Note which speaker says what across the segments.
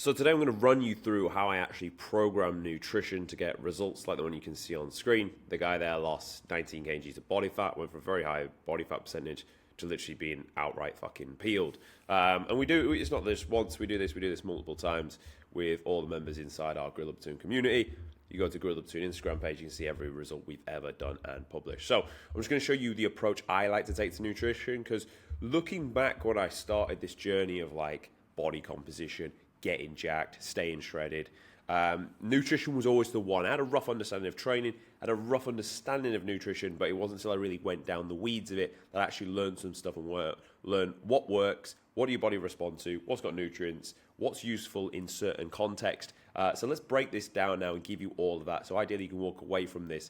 Speaker 1: So today I'm going to run you through how I actually program nutrition to get results like the one you can see on screen. The guy there lost 19 kgs of body fat, went from a very high body fat percentage to literally being outright fucking peeled. And it's not just once we do this multiple times with all the members inside our Grill Up Toon community. You go to Grill Up Toon Instagram page, you can see every result we've ever done and published. So I'm just going to show you the approach I like to take to nutrition, because looking back when I started this journey of like body composition, getting jacked, staying shredded, nutrition was always the one. I had a rough understanding of training, had a rough understanding of nutrition, but it wasn't until I really went down the weeds of it that I actually learned some stuff and learned what works, what do your body respond to, what's got nutrients, what's useful in certain context. So let's break this down now and give you all of that. So ideally you can walk away from this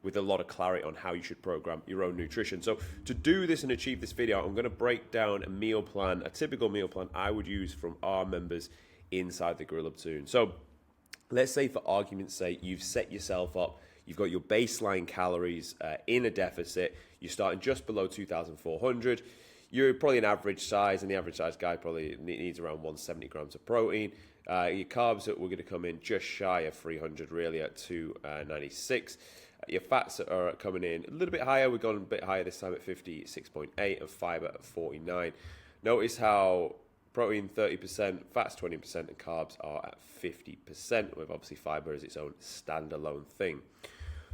Speaker 1: with a lot of clarity on how you should program your own nutrition. So to do this and achieve this video, I'm going to break down a meal plan, a typical meal plan I would use from our members inside the Grill Up Toon. So let's say for argument's sake, you've set yourself up, you've got your baseline calories in a deficit, you're starting just below 2,400, you're probably an average size, and the average size guy probably needs around 170 grams of protein. Your carbs we're going to come in just shy of 300, really at 296. Your fats are coming in a little bit higher. We've gone a bit higher this time at 56.8 and fiber at 49. Notice how protein 30%, fats 20%, and carbs are at 50%, with obviously fiber as its own standalone thing.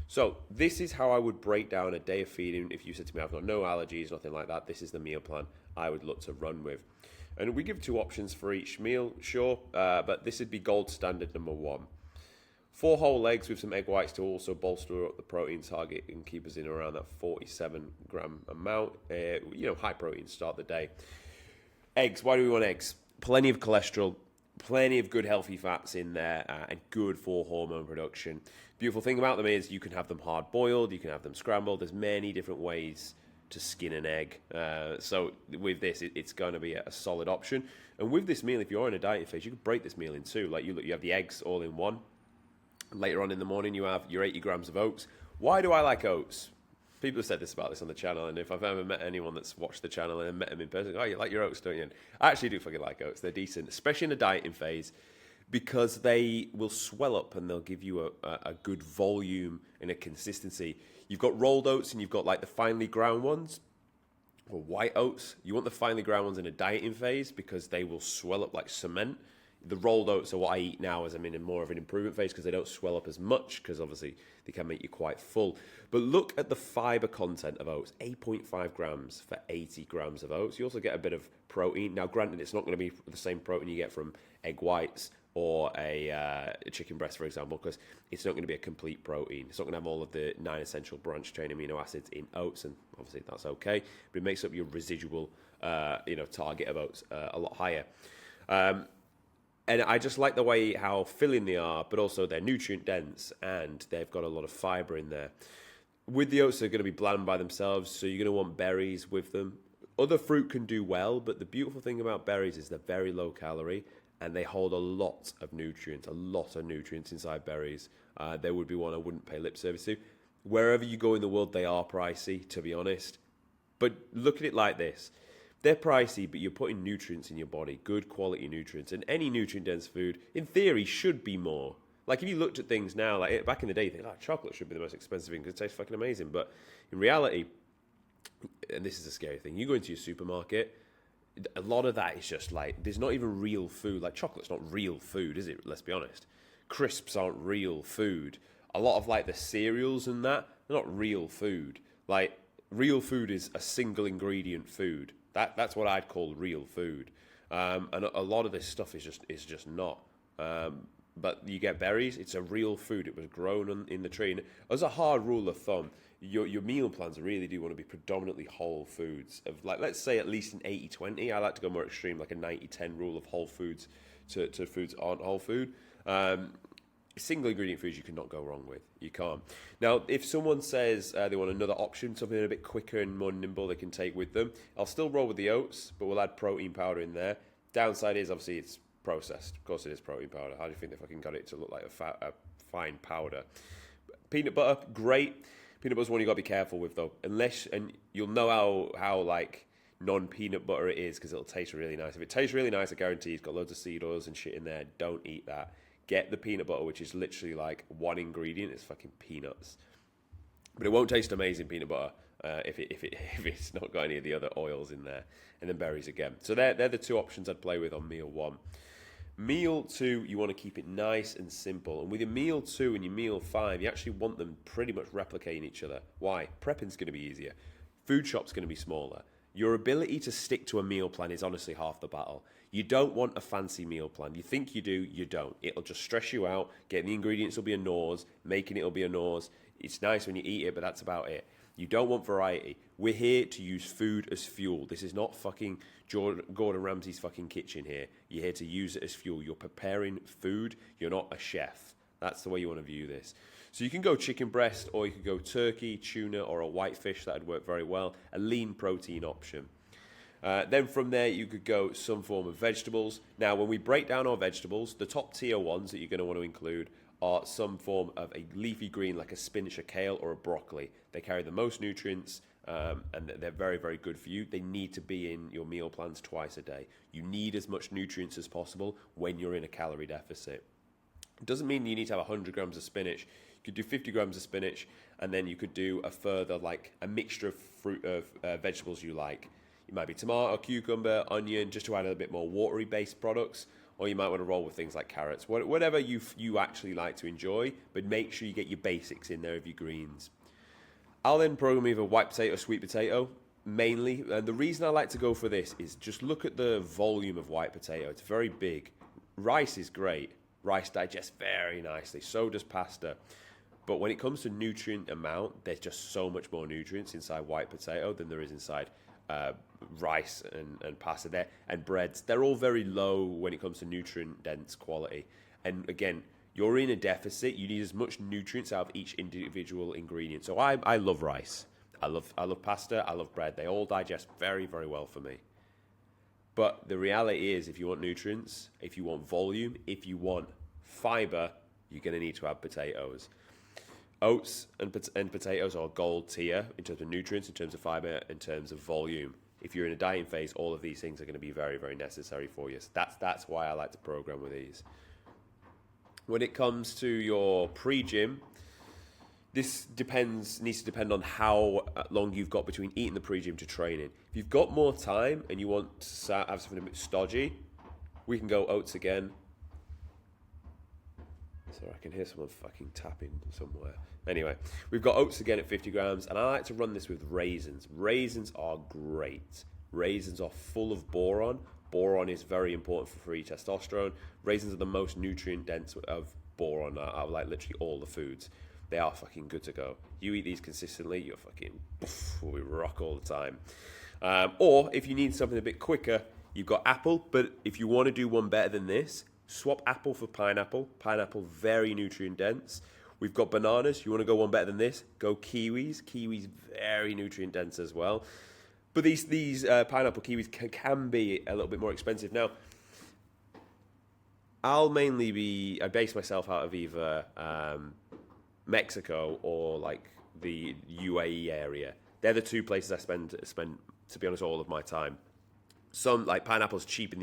Speaker 1: So this is how I would break down a day of feeding. If you said to me, I've got no allergies, nothing like that, this is the meal plan I would look to run with. And we give 2 options for each meal, sure, but this would be gold standard number 1. 4 whole eggs with some egg whites to also bolster up the protein target and keep us in around that 47 gram amount. High protein start the day. Eggs, why do we want eggs? Plenty of cholesterol, plenty of good healthy fats in there, and good for hormone production. Beautiful thing about them is you can have them hard boiled, you can have them scrambled. There's many different ways to skin an egg. So with this, it's going to be a solid option. And with this meal, if you're in a dieting phase, you can break this meal in 2. Like you have the eggs all in one. Later on in the morning, you have your 80 grams of oats. Why do I like oats? People have said this about this on the channel, and if I've ever met anyone that's watched the channel and met them in person, oh, you like your oats, don't you? And I actually do fucking like oats. They're decent, especially in a dieting phase, because they will swell up and they'll give you a good volume and a consistency. You've got rolled oats and you've got like the finely ground ones, or white oats. You want the finely ground ones in a dieting phase because they will swell up like cement. The rolled oats are what I eat now as I'm in more of an improvement phase, because they don't swell up as much, because obviously they can make you quite full. But look at the fiber content of oats, 8.5 grams for 80 grams of oats. You also get a bit of protein. Now, granted, it's not going to be the same protein you get from egg whites or a chicken breast, for example, because it's not going to be a complete protein. It's not going to have all of the 9 essential branch chain amino acids in oats, and obviously that's okay. But it makes up your residual, target of oats a lot higher. And I just like the way how filling they are, but also they're nutrient dense and they've got a lot of fiber in there. With the oats, they're going to be bland by themselves, so you're going to want berries with them. Other fruit can do well, but the beautiful thing about berries is they're very low calorie and they hold a lot of nutrients inside berries. There would be one I wouldn't pay lip service to. Wherever you go in the world, they are pricey, to be honest. But look at it like this. They're pricey, but you're putting nutrients in your body, good quality nutrients. And any nutrient-dense food, in theory, should be more. Like, if you looked at things now, like back in the day, you think, chocolate should be the most expensive thing because it tastes fucking amazing. But in reality, and this is a scary thing, you go into your supermarket, a lot of that is just like, there's not even real food. Like, chocolate's not real food, is it? Let's be honest. Crisps aren't real food. A lot of, like, the cereals and that, they're not real food. Like, real food is a single ingredient food. That's what I'd call real food, and a lot of this stuff is just not. But you get berries; it's a real food. It was grown in the tree. And as a hard rule of thumb, your meal plans really do want to be predominantly whole foods. Of like, let's say at least an 80-20. I like to go more extreme, like a 90-10 rule of whole foods to foods aren't whole food. Single ingredient foods you cannot go wrong with. You can't. Now, if someone says they want another option, something a bit quicker and more nimble they can take with them, I'll still roll with the oats, but we'll add protein powder in there. Downside is, obviously, it's processed. Of course it is protein powder. How do you think they fucking got it to look like a fine powder? Peanut butter, great. Peanut butter's one you got to be careful with, though. And you'll know how like non-peanut butter it is, because it'll taste really nice. If it tastes really nice, I guarantee it's got loads of seed oils and shit in there. Don't eat that. Get the peanut butter, which is literally like one ingredient. It's fucking peanuts. But it won't taste amazing, peanut butter, if it's not got any of the other oils in there. And then berries again. So they're the two options I'd play with on meal 1. Meal 2, you want to keep it nice and simple. And with your meal 2 and your meal 5, you actually want them pretty much replicating each other. Why? Prepping's going to be easier. Food shop's going to be smaller. Your ability to stick to a meal plan is honestly half the battle. You don't want a fancy meal plan. You think you do, you don't. It'll just stress you out. Getting the ingredients will be a nose. Making it will be a nose. It's nice when you eat it, but that's about it. You don't want variety. We're here to use food as fuel. This is not fucking Gordon Ramsay's fucking kitchen here. You're here to use it as fuel. You're preparing food. You're not a chef. That's the way you want to view this. So you can go chicken breast, or you could go turkey, tuna, or a whitefish. That would work very well. A lean protein option. Then from there, you could go some form of vegetables. Now, when we break down our vegetables, the top tier ones that you're going to want to include are some form of a leafy green, like a spinach, a kale, or a broccoli. They carry the most nutrients, and they're very, very good for you. They need to be in your meal plans twice a day. You need as much nutrients as possible when you're in a calorie deficit. It doesn't mean you need to have 100 grams of spinach. You could do 50 grams of spinach, and then you could do a further, like a mixture of fruit of vegetables you like. It might be tomato, cucumber, onion, just to add a bit more watery-based products. Or you might want to roll with things like carrots. Whatever you actually like to enjoy, but make sure you get your basics in there of your greens. I'll then program either white potato or sweet potato, mainly. And the reason I like to go for this is just look at the volume of white potato. It's very big. Rice is great. Rice digests very nicely. So does pasta. But when it comes to nutrient amount, there's just so much more nutrients inside white potato than there is inside rice and pasta there, and breads. They're all very low when it comes to nutrient dense quality. And again, you're in a deficit. You need as much nutrients out of each individual ingredient. So I love rice. I love pasta. I love bread. They all digest very, very well for me. But the reality is, if you want nutrients, if you want volume, if you want fiber, you're going to need to have potatoes. Oats and potatoes are gold tier in terms of nutrients, in terms of fiber, in terms of volume. If you're in a dieting phase, all of these things are going to be very, very necessary for you. So that's why I like to program with these. When it comes to your pre-gym, this needs to depend on how long you've got between eating the pre-gym to training. If you've got more time and you want to have something a bit stodgy, we can go oats again. So I can hear someone fucking tapping somewhere. Anyway, we've got oats again at 50 grams, and I like to run this with raisins. Raisins are great. Raisins are full of boron. Boron is very important for free testosterone. Raisins are the most nutrient dense of boron out of like literally all the foods. They are fucking good to go. You eat these consistently, you're fucking we rock all the time. Or if you need something a bit quicker, you've got apple. But if you want to do one better than this, swap apple for pineapple. Pineapple, very nutrient dense. We've got bananas. You want to go one better than this? Go kiwis. Kiwis, very nutrient dense as well. But these pineapple kiwis can be a little bit more expensive. Now, I base myself out of either Mexico or like the UAE area. They're the two places I spend, to be honest, all of my time. Some, like pineapple's cheap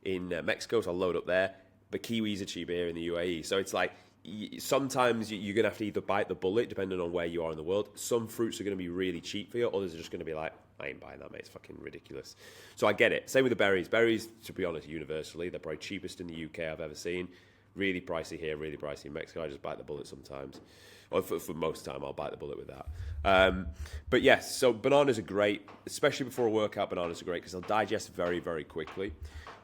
Speaker 1: in Mexico, so I'll load up there. But kiwis are cheap here in the UAE. So it's like, sometimes you're going to have to either bite the bullet, depending on where you are in the world. Some fruits are going to be really cheap for you. Others are just going to be like, I ain't buying that, mate. It's fucking ridiculous. So I get it. Same with the berries. Berries, to be honest, universally, they're probably cheapest in the UK I've ever seen. Really pricey here, really pricey in Mexico. I just bite the bullet sometimes. Or for most time, I'll bite the bullet with that. But yes, so bananas are great. Especially before a workout, bananas are great because they'll digest very, very quickly.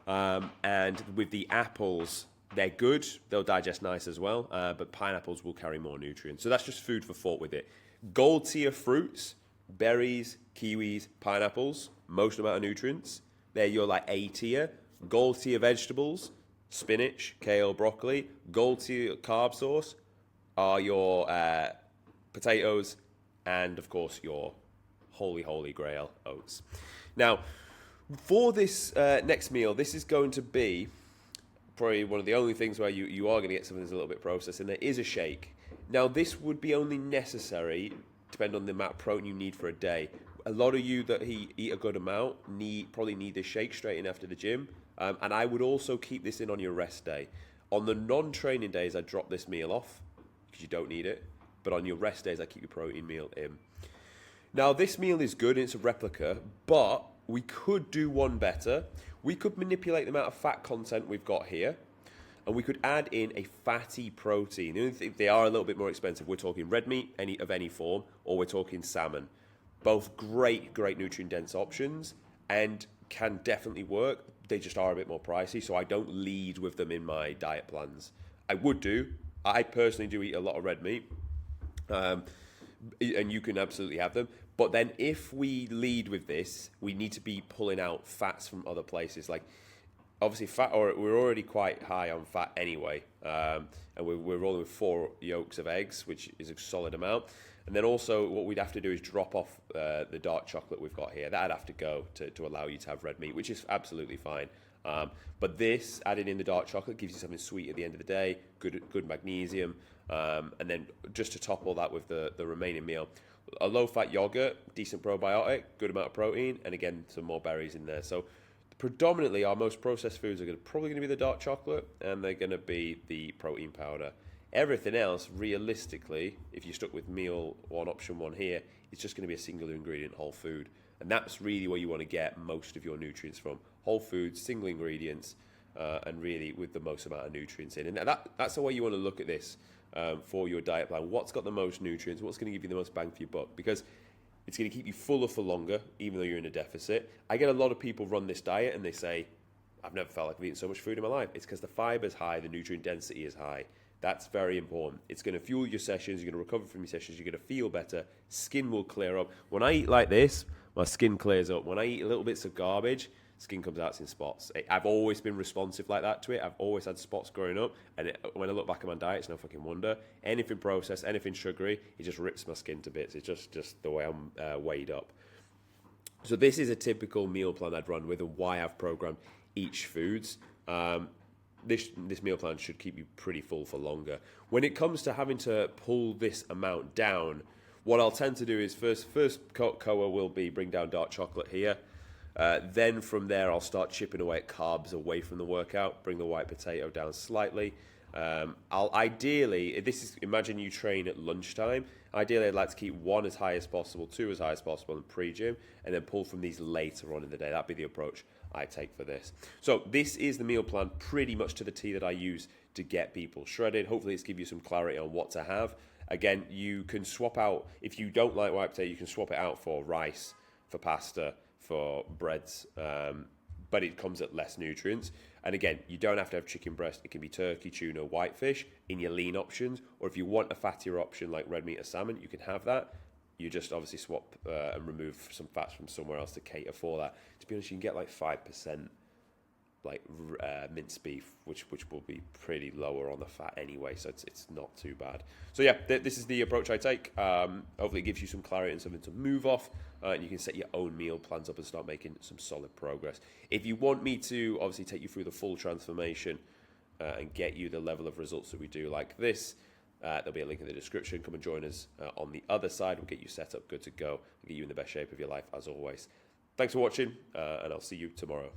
Speaker 1: And with the apples, they're good. They'll digest nice as well. But pineapples will carry more nutrients. So that's just food for thought with it. Gold tier fruits, berries, kiwis, pineapples, most amount of nutrients. They're your like A tier. Gold tier vegetables, spinach, kale, broccoli. Gold tier carb source are your potatoes and, of course, your holy grail oats. Now, for this next meal, this is going to be probably one of the only things where you are going to get something that's a little bit processed, and there is a shake. Now, this would be only necessary, depending on the amount of protein you need for a day. a lot of you that eat a good amount probably need this shake straight in after the gym. And I would also keep this in on your rest day. On the non-training days, I drop this meal off because you don't need it. But on your rest days, I keep your protein meal in. Now, this meal is good, and it's a replica, but we could do one better. We could manipulate the amount of fat content we've got here, and we could add in a fatty protein. If they are a little bit more expensive, we're talking red meat of any form, or we're talking salmon. Both great nutrient-dense options, and can definitely work. They just are a bit more pricey, so I don't lead with them in my diet plans. I personally do eat a lot of red meat, and you can absolutely have them. But then if we lead with this, we need to be pulling out fats from other places. Like, obviously, we're already quite high on fat anyway, and we're rolling with 4 yolks of eggs, which is a solid amount. And then also what we'd have to do is drop off the dark chocolate we've got here. That'd have to go to allow you to have red meat, which is absolutely fine. But this, adding in the dark chocolate, gives you something sweet at the end of the day, good magnesium. And then just to top all that with the remaining meal, a low-fat yogurt, decent probiotic, good amount of protein, and again, some more berries in there. So predominantly our most processed foods are probably going to be the dark chocolate, and they're going to be the protein powder. Everything else, realistically, if you're stuck with meal one, option one here, it's just going to be a single ingredient whole food. And that's really where you want to get most of your nutrients from. Whole foods, single ingredients, and really with the most amount of nutrients in. And that's the way you want to look at this for your diet plan. What's got the most nutrients? What's going to give you the most bang for your buck? Because it's going to keep you fuller for longer, even though you're in a deficit. I get a lot of people run this diet and they say, I've never felt like I've eaten so much food in my life. It's because the fiber's high, the nutrient density is high. That's very important. It's going to fuel your sessions. You're going to recover from your sessions. You're going to feel better. Skin will clear up. When I eat like this, my skin clears up. When I eat little bits of garbage, skin comes out in spots. I've always been responsive like that to it. I've always had spots growing up. And when I look back at my diet, it's no fucking wonder. Anything processed, anything sugary, it just rips my skin to bits. It's just the way I'm weighed up. So this is a typical meal plan I'd run with, and why I've programmed each foods. This meal plan should keep you pretty full for longer. When it comes to having to pull this amount down, what I'll tend to do is first COA will be bring down dark chocolate here. Then from there, I'll start chipping away at carbs away from the workout, bring the white potato down slightly. Imagine you train at lunchtime. Ideally, I'd like to keep 1 as high as possible, 2 as high as possible in pre-gym, and then pull from these later on in the day. That'd be the approach I take for this. So this is the meal plan pretty much to the T that I use to get people shredded. Hopefully it's give you some clarity on what to have. Again, you can swap out, if you don't like white potato, you can swap it out for rice, for pasta, for breads, but it comes at less nutrients. And again, you don't have to have chicken breast. It can be turkey, tuna, whitefish in your lean options. Or if you want a fattier option like red meat or salmon, you can have that. You just obviously swap and remove some fats from somewhere else to cater for that. To be honest, you can get like 5% like minced beef, which will be pretty lower on the fat anyway, so it's not too bad. So yeah, this is the approach I take. Hopefully it gives you some clarity and something to move off, and you can set your own meal plans up and start making some solid progress. If you want me to obviously take you through the full transformation and get you the level of results that we do like this, there'll be a link in the description. Come and join us on the other side. We'll get you set up, good to go, and get you in the best shape of your life as always. Thanks for watching, and I'll see you tomorrow.